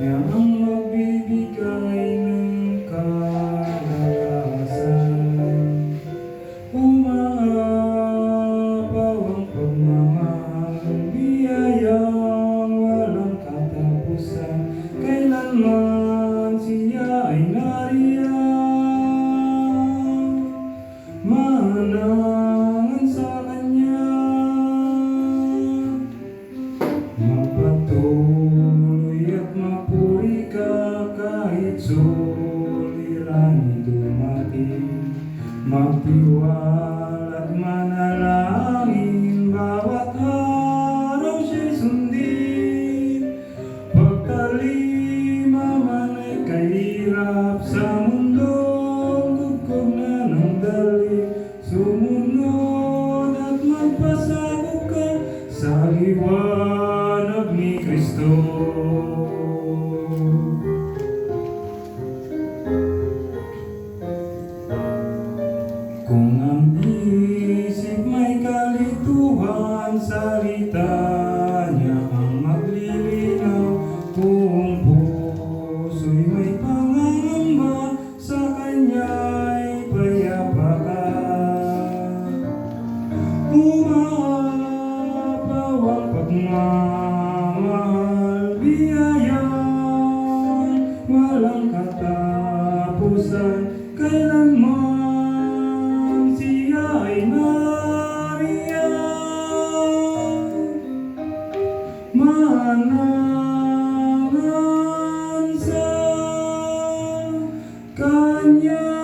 niya ang magbibigay ng kalakasan. Umaapaw ang pagmamahal, biyayang walang katapusan. Kailanman siya ay nariyan, manangan sa kanya. Magpatuloy at mapuri ka kahit suliranin dumating. Magtiwala at manalangin, bawat araw siya'y sundin. Pagtalima man ay kahirap sa mundong kugkog na ng dali, sumunod at magpasakop ka sa liwanag ni Kristo. Kung ang isip may kalituhan, salita niya ang maglilinaw. Kung puso'y may pangangamba, sa kanya'y payapa ka. Umaapaw ang pagmamahal, biyayang walang katapusan. Kailanman siya ay nariyan, manangan sa kanya.